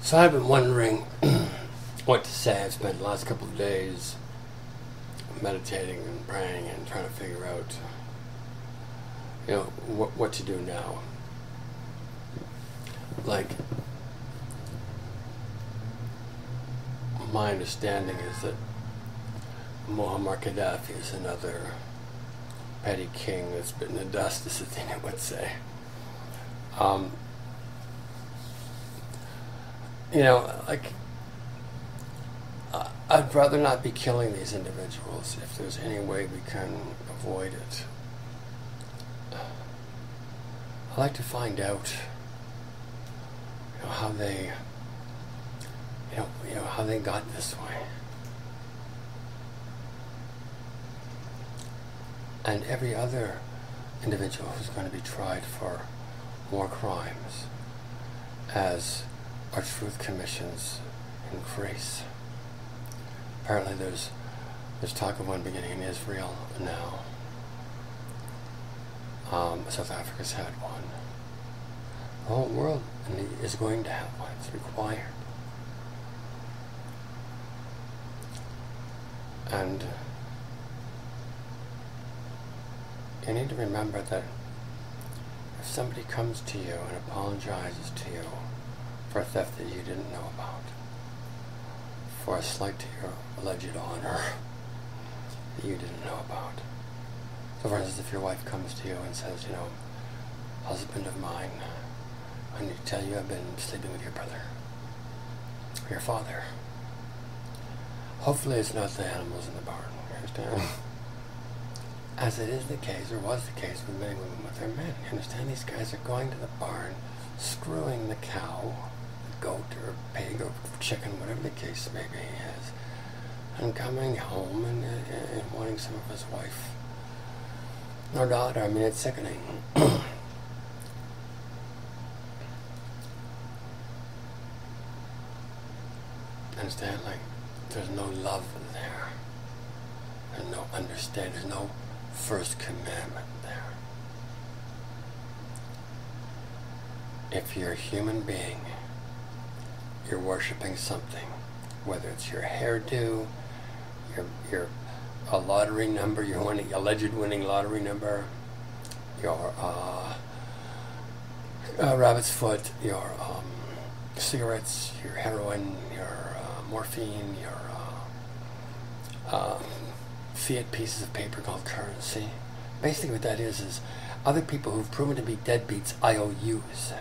So I've been wondering what to say. I've spent the last couple of days meditating and praying and trying to figure out, what to do now. Like, my understanding is that Muammar Gaddafi is another petty king that's bitten the dust, as Athena would say. I'd rather not be killing these individuals if there's any way we can avoid it. I'd like to find out, how they, how they got this way. And every other individual who's going to be tried for war crimes as our truth commissions increase. Apparently there's talk of one beginning in Israel now. South Africa's had one. The whole world is going to have one. It's required. And you need to remember that if somebody comes to you and apologizes to you for a theft that you didn't know about, for a slight to your alleged honor that you didn't know about. So for instance, if your wife comes to you and says, husband of mine, I need to tell you I've been sleeping with your brother, or your father. Hopefully it's not the animals in the barn, you understand? As it is the case, or was the case with many women with their men. You understand? These guys are going to the barn, screwing the cow, goat or pig or chicken, whatever the case may be, is, and coming home and wanting some of his wife or daughter. I mean, it's sickening. Understand? Like, there's no love there. There's no understanding. There's no first commandment there. If you're a human being, you're worshiping something, whether it's your hairdo, your a lottery number, your alleged winning lottery number, your rabbit's foot, your cigarettes, your heroin, your morphine, your fiat pieces of paper called currency. Basically what that is other people who've proven to be deadbeats IOUs.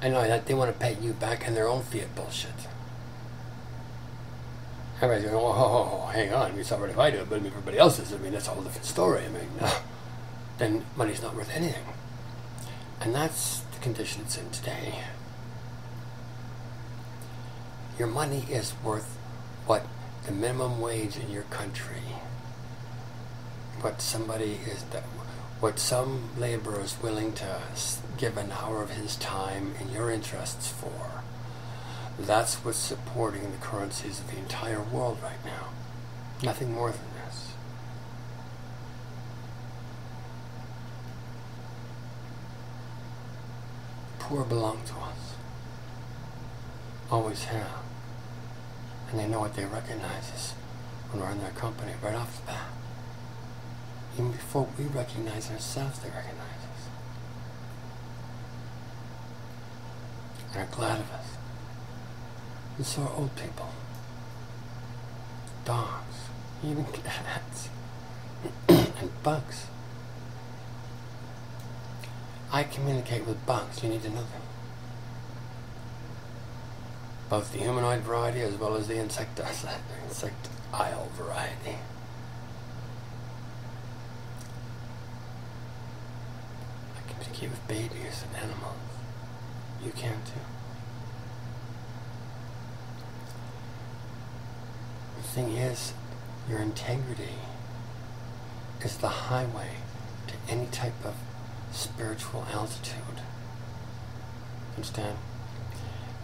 I know that they want to pay you back in their own fiat bullshit. Everybody's going, oh, hang on, it's already if I do it, but everybody else is. I mean, that's a whole different story. I mean, then money's not worth anything. And that's the condition it's in today. Your money is worth what the minimum wage in your country, what some laborer is willing to give an hour of his time in your interests for. That's what's supporting the currencies of the entire world right now. Nothing more than this. Poor belong to us. Always have. And they know what they recognize us when we're in their company right off the bat. Even before we recognize ourselves, they recognize us. And are glad of us. And so are old people. Dogs. Even cats. And bugs. I communicate with bugs. You need to know them. Both the humanoid variety as well as the insectile variety. I communicate with babies and animals. You can too. The thing is, your integrity is the highway to any type of spiritual altitude. Understand?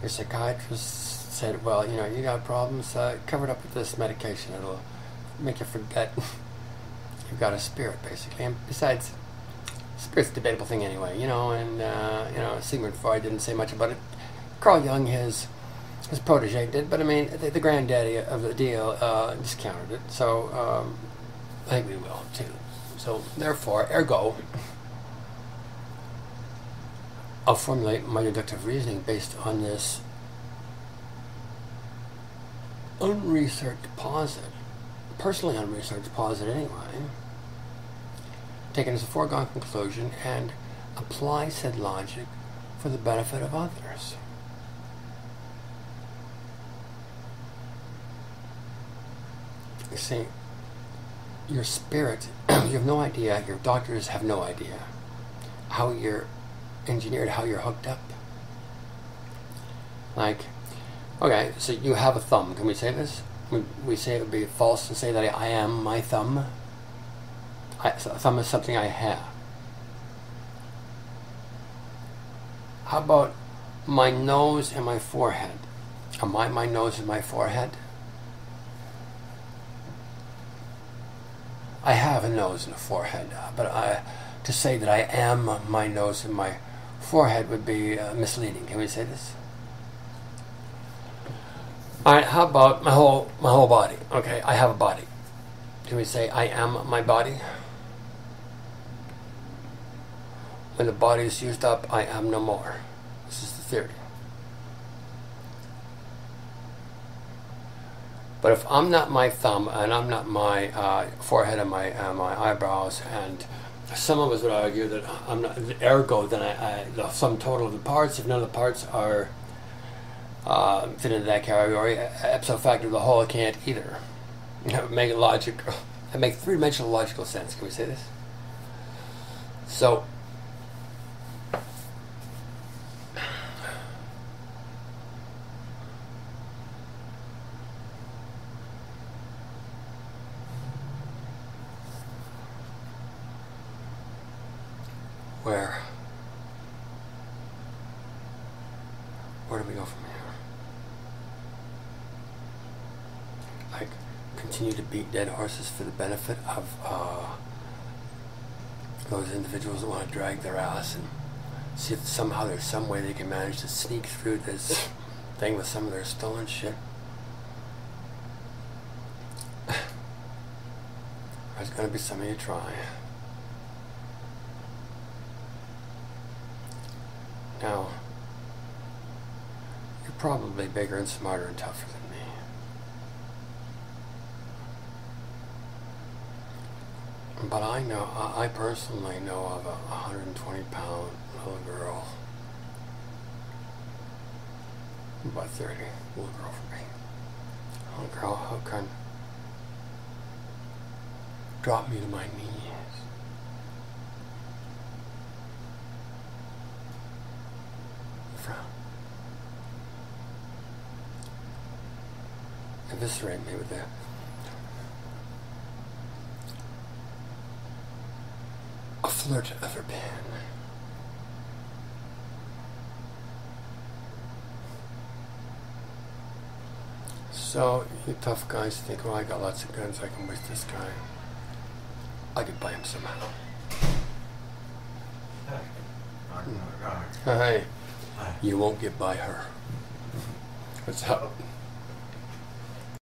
Your psychiatrist said, well, you got problems, cover it up with this medication. It'll make you forget you've got a spirit, basically. And besides, spirit's a debatable thing anyway, and Sigmund Freud didn't say much about it. Carl Jung, his protege, did, but I mean, the granddaddy of the deal discounted it, so I think we will too. So therefore, ergo, I'll formulate my deductive reasoning based on this unresearched posit, personally unresearched posit anyway, taken as a foregone conclusion, and apply said logic for the benefit of others. You see, your spirit, you have no idea, your doctors have no idea how you're engineered, how you're hooked up. Like, okay, so you have a thumb. Can we say this? We say it would be false to say that I am my thumb. So a thumb is something I have. How about my nose and my forehead? Am I my nose and my forehead? I have a nose and a forehead, but to say that I am my nose and my forehead would be misleading. Can we say this? All right. How about my whole body? Okay, I have a body. Can we say I am my body? When the body is used up, I am no more. This is the theory. But if I'm not my thumb and I'm not my forehead and my eyebrows, and some of us would argue that I'm not, ergo, then the sum total of the parts, if none of the parts are fit into that category, ipso facto of the whole, I can't either. You know, make it logical. I make three-dimensional logical sense. Can we say this? So, where do we go from here? Like, continue to beat dead horses for the benefit of those individuals that want to drag their ass, and see if somehow there's some way they can manage to sneak through this thing with some of their stolen shit. There's going to be some of you try. Now, you're probably bigger and smarter and tougher than me. But I personally know of a 120-pound little girl, about 30, little girl for me. Little girl who can drop me to my knees. Eviscerate me with a flirt of her pen. So, you tough guys think, well, I got lots of guns, I can waste this guy. I could buy him somehow. Hey, you won't get by her. What's up?